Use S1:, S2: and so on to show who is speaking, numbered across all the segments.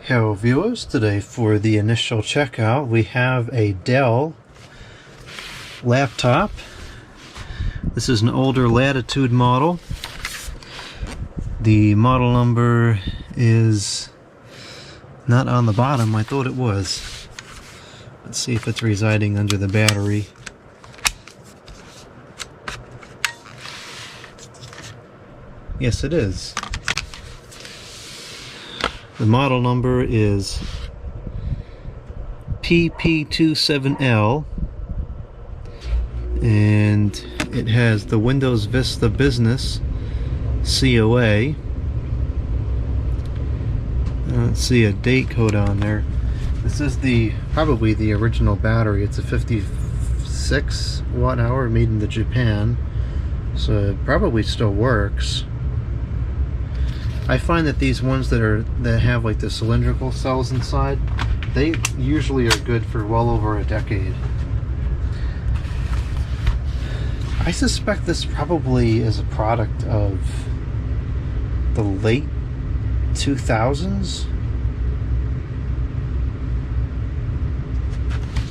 S1: Hello viewers, today for the initial checkout we have a Dell laptop. This is an older Latitude model. The model number is not on the bottom. I thought it was. Let's see if it's residing under the battery. Yes, it is. The model number is PP27L, and it has the Windows Vista Business COA. I don't see a date code on there. This is probably the original battery. It's a 56 watt hour made in Japan, so it probably still works. I find that these ones that have like the cylindrical cells inside, they usually are good for well over a decade. I suspect this probably is a product of the late 2000s,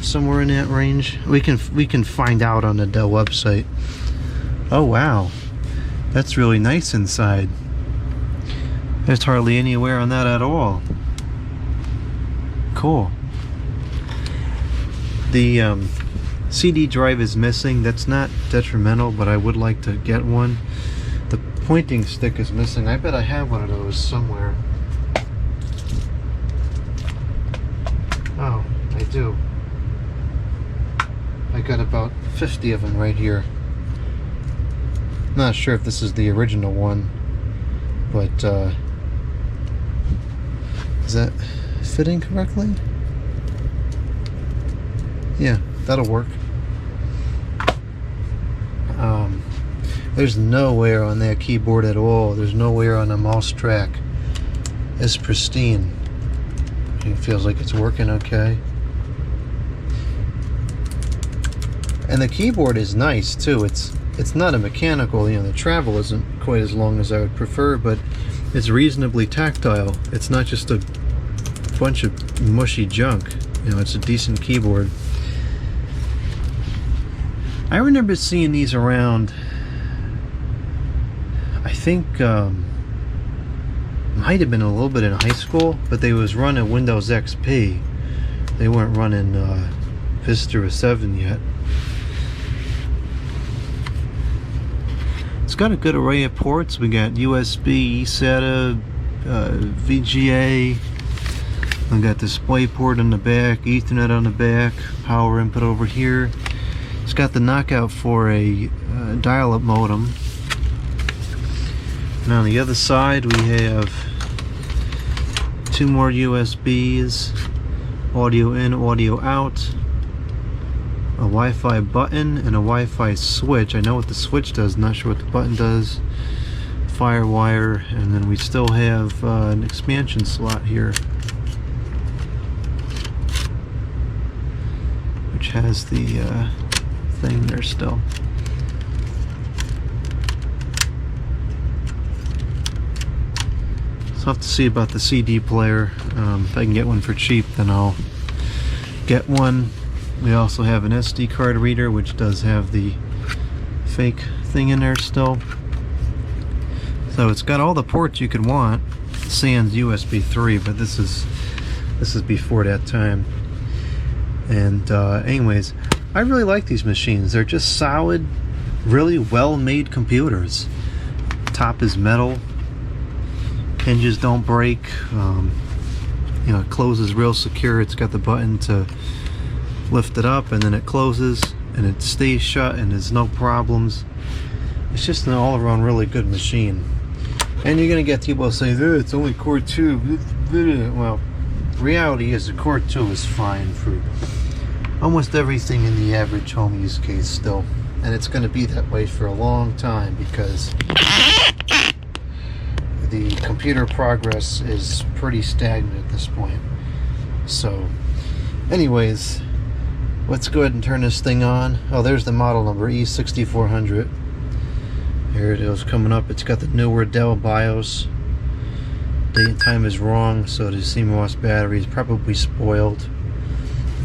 S1: somewhere in that range. We can find out on the Dell website. Oh wow, that's really nice inside. There's hardly any wear on that at all. Cool. The CD drive is missing. That's not detrimental, but I would like to get one. The pointing stick is missing. I bet I have one of those somewhere. Oh, I do. I got about 50 of them right here. Not sure if this is the original one, but is that fitting correctly? Yeah, that'll work. There's no wear on that keyboard at all. There's no wear on the mouse track. It's pristine. It feels like it's working okay. And the keyboard is nice too. It's not a mechanical, you know, the travel isn't quite as long as I would prefer, but it's reasonably tactile. It's not just a bunch of mushy junk. You know, it's a decent keyboard. I remember seeing these around, I think might have been a little bit in high school, but they was running Windows XP. They weren't running Vista or 7 yet. It's got a good array of ports. We got USB, eSATA, VGA. We got DisplayPort on the back, Ethernet on the back, power input over here. It's got the knockout for a dial-up modem. And on the other side we have two more USBs, audio in, audio out, a Wi-Fi button, and a Wi-Fi switch. I know what the switch does, not sure what the button does. Firewire, and then we still have an expansion slot here, which has the thing there still. So I'll have to see about the CD player. If I can get one for cheap, then I'll get one. We also have an SD card reader, which does have the fake thing in there still. So it's got all the ports you could want, sans USB 3, but this is before that time. And anyways, I really like these machines. They're just solid, really well-made computers. Top is metal, hinges don't break. You know, it closes real secure. It's got the button to lift it up, and then it closes, and it stays shut, and there's no problems. It's just an all-around really good machine. And you're gonna get people say, it's only Core 2. Well, reality is the Core 2 is fine for almost everything in the average home use case still, and it's going to be that way for a long time because the computer progress is pretty stagnant at this point. So anyways, let's go ahead and turn this thing on. Oh, there's the model number, E6400. Here it is coming up. It's got the newer Dell BIOS, date time is wrong, so the CMOS battery is probably spoiled.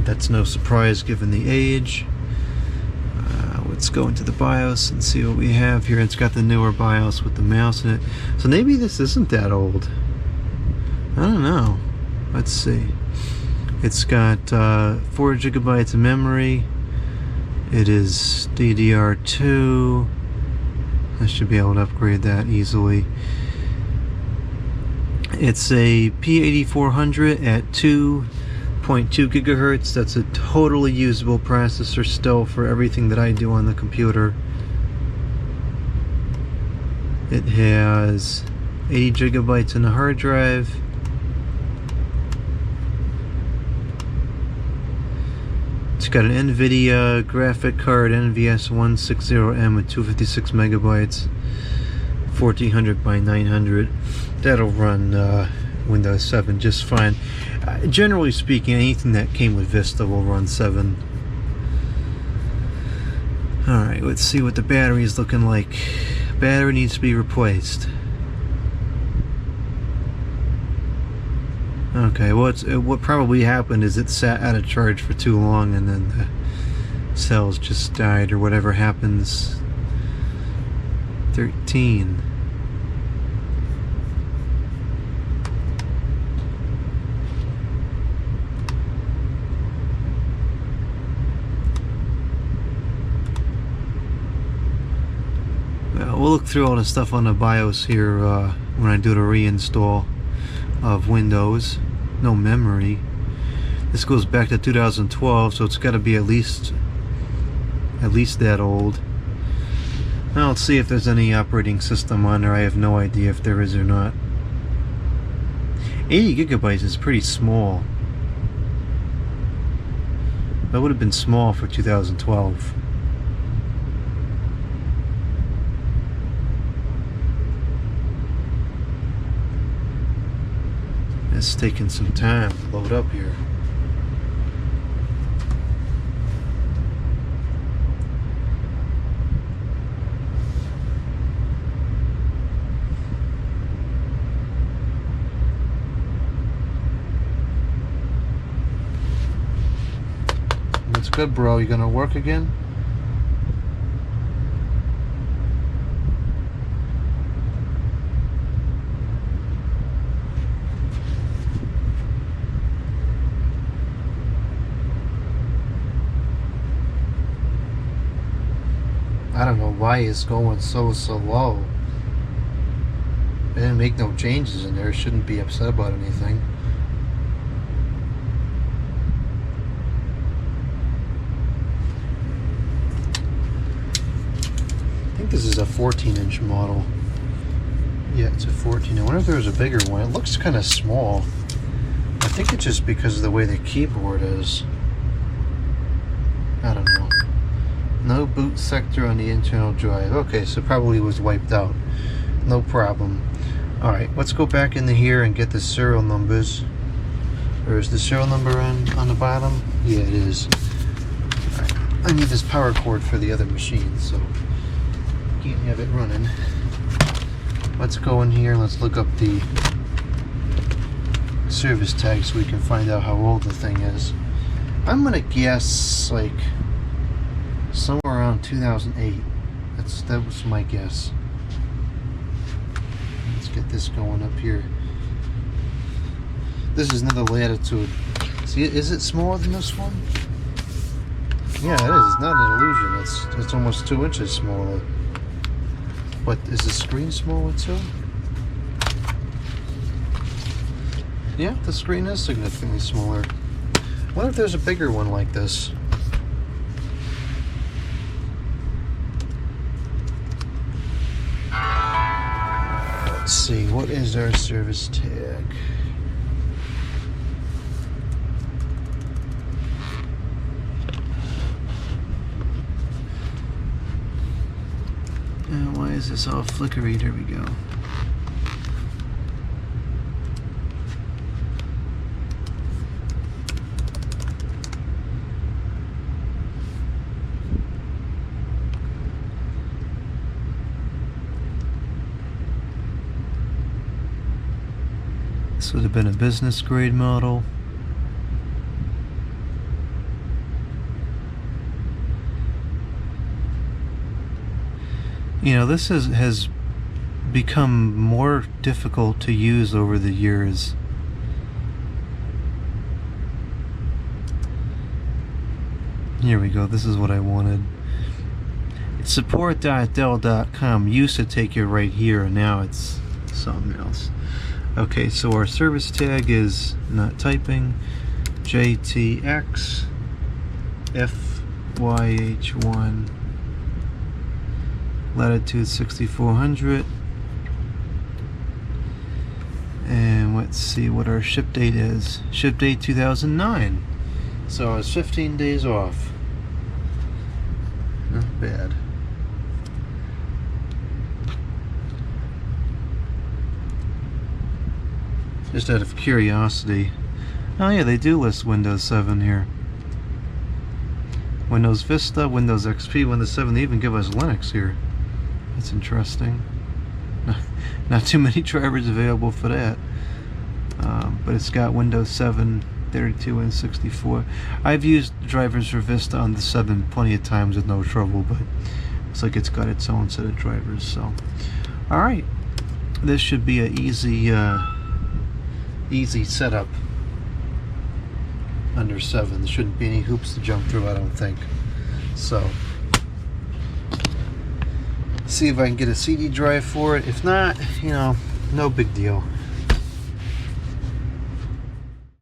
S1: That's no surprise given the age. Let's go into the BIOS and see what we have here. It's got the newer BIOS with the mouse in it. So maybe this isn't that old. I don't know. Let's see. It's got 4 gigabytes of memory. It is DDR2. I should be able to upgrade that easily. It's a P8400 at 2.2 gigahertz. That's a totally usable processor still for everything that I do on the computer. It has 80 gigabytes in the hard drive. It's got an NVIDIA graphic card, NVS 160M with 256 megabytes, 1400 by 900. That'll run Windows 7 just fine. Generally speaking, anything that came with Vista will run 7. Alright, let's see what the battery is looking like. Battery needs to be replaced. Okay, what probably happened is it sat out of charge for too long and then the cells just died or whatever happens. 13. Well, we'll look through all the stuff on the BIOS here when I do the reinstall of Windows. No memory. This goes back to 2012, so it's got to be at least that old. Now let's see if there's any operating system on there. I have no idea if there is or not. 80 gigabytes is pretty small. That would have been small for 2012. It's taking some time to load up here. That's good, bro. You gonna work again? I don't know why it's going so slow. They didn't make no changes in there. Shouldn't be upset about anything. I think this is a 14-inch model. Yeah, it's a 14. I wonder if there was a bigger one. It looks kind of small. I think it's just because of the way the keyboard is. I don't know. No boot sector on the internal drive. Okay, so probably was wiped out. No problem. Alright, let's go back into here and get the serial numbers. Or is the serial number on the bottom? Yeah, it is. Alright, I need this power cord for the other machine, so can't have it running. Let's go in here, let's look up the service tag so we can find out how old the thing is. I'm gonna guess like somewhere around 2008. That was my guess. Let's get this going up here. This is another Latitude. See, is it smaller than this one? Yeah, it is. It's not an illusion. It's almost 2 inches smaller. But is the screen smaller too? Yeah, the screen is significantly smaller. I wonder if there's a bigger one like this. Let's see, what is our service tag? Why is this all flickery? There we go. This would have been a business grade model. You know, this has become more difficult to use over the years. Here we go, this is what I wanted. Support.dell.com used to take you right here, and now it's something else. Okay, so our service tag is not typing. JTX FYH1 Latitude 6400. And let's see what our ship date is. Ship date 2009. So it's 15 days off. Not bad. Just out of curiosity. Oh yeah, they do list Windows 7 here. Windows Vista, Windows XP, Windows 7, they even give us Linux here. That's interesting. Not too many drivers available for that. But it's got Windows 7, 32, and 64. I've used drivers for Vista on the 7 plenty of times with no trouble, but looks like it's got its own set of drivers. So, alright. This should be an easy setup under 7. There shouldn't be any hoops to jump through, I don't think. So, see if I can get a CD drive for it. If not, you know, no big deal.